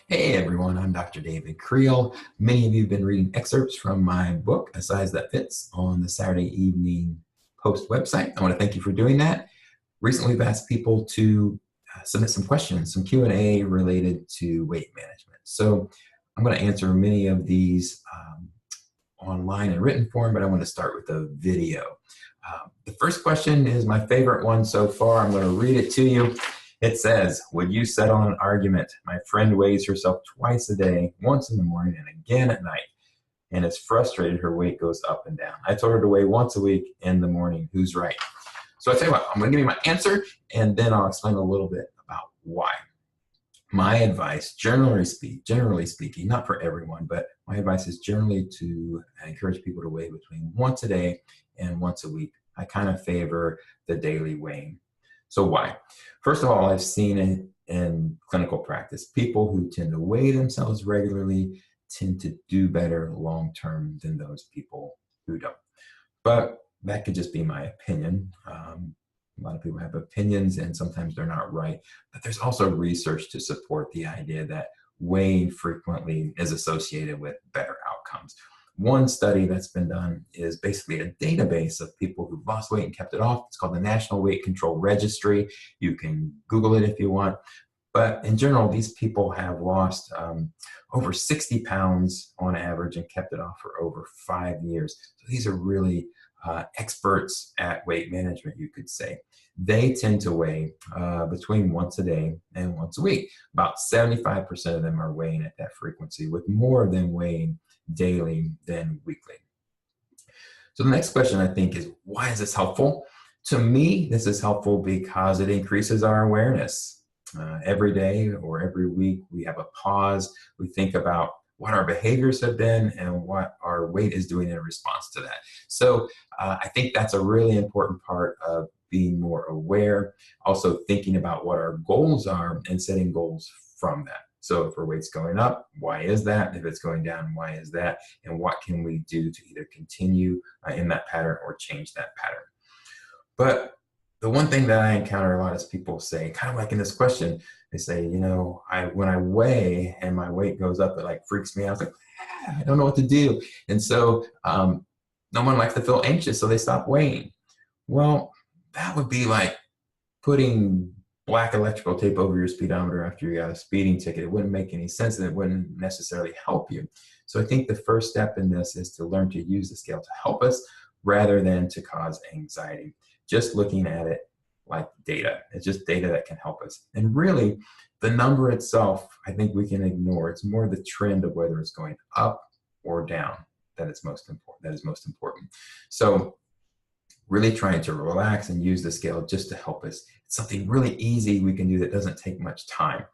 Hey everyone, I'm Dr. David Creel. Many of you have been reading excerpts from my book, A Size That Fits, on the Saturday Evening Post website. I want to thank you for doing that. Recently, we've asked people to submit some questions, some Q&A related to weight management. So I'm going to answer many of these online in written form, but I want to start with a video. The first question is my favorite one so far. I'm going to read it to you. It says, would you settle an argument? My friend weighs herself twice a day, once in the morning and again at night, and is frustrated her weight goes up and down. I told her to weigh once a week in the morning. Who's right? So I tell you what, I'm going to give you my answer, and then I'll explain a little bit about why. My advice, generally speaking, not for everyone, but my advice is generally to encourage people to weigh between once a day and once a week. I kind of favor the daily weighing. So why? First of all, I've seen it in clinical practice. People who tend to weigh themselves regularly tend to do better long-term than those people who don't. But that could just be my opinion. A lot of people have opinions and sometimes they're not right. But there's also research to support the idea that weighing frequently is associated with better outcomes. One study that's been done is basically a database of people who've lost weight and kept it off. It's called the National Weight Control Registry. You can Google it if you want. But in general, these people have lost over 60 pounds on average and kept it off for over 5 years. So these are really experts at weight management, you could say. They tend to weigh between once a day and once a week. About 75% of them are weighing at that frequency, with more of them weighing daily than weekly. So the next question, I think, is why is this helpful? To me, this is helpful because it increases our awareness. Every day or every week, we have a pause. We think about what our behaviors have been and what our weight is doing in response to that. So I think that's a really important part of being more aware. Also thinking about what our goals are and setting goals from that. So if our weight's going up, why is that? If it's going down, why is that? And what can we do to either continue in that pattern or change that pattern? But the one thing that I encounter a lot is people say, kind of like in this question, they say, you know, when I weigh and my weight goes up, it like freaks me out. I was like, I don't know what to do. And so no one likes to feel anxious, so they stop weighing. Well, that would be like putting black electrical tape over your speedometer after you got a speeding ticket. It wouldn't make any sense and it wouldn't necessarily help you. So I think the first step in this is to learn to use the scale to help us rather than to cause anxiety. Just looking at it like data. It's just data that can help us. And really, the number itself, I think we can ignore. It's more the trend of whether it's going up or down that is most important. So really trying to relax and use the scale just to help us. It's something really easy we can do that doesn't take much time.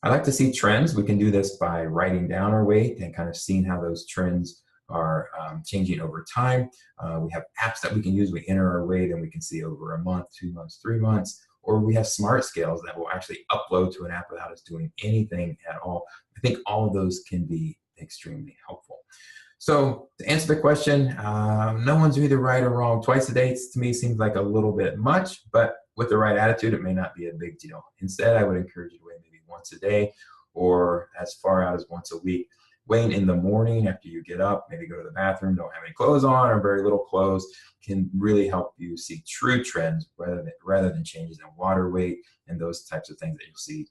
I like to see trends. We can do this by writing down our weight and kind of seeing how those trends are changing over time. We have apps that we can use. We enter our weight and we can see over a month, 2 months, 3 months, or we have smart scales that will actually upload to an app without us doing anything at all. I think all of those can be extremely helpful. So to answer the question, no one's either right or wrong. Twice a day to me seems like a little bit much, but with the right attitude, it may not be a big deal. Instead, I would encourage you to weigh maybe once a day or as far out as once a week. Weighing in the morning after you get up, maybe go to the bathroom, don't have any clothes on or very little clothes, can really help you see true trends rather than changes in water weight and those types of things that you'll see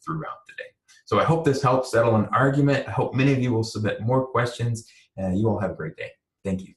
throughout the day. So I hope this helps settle an argument. I hope many of you will submit more questions, and you all have a great day. Thank you.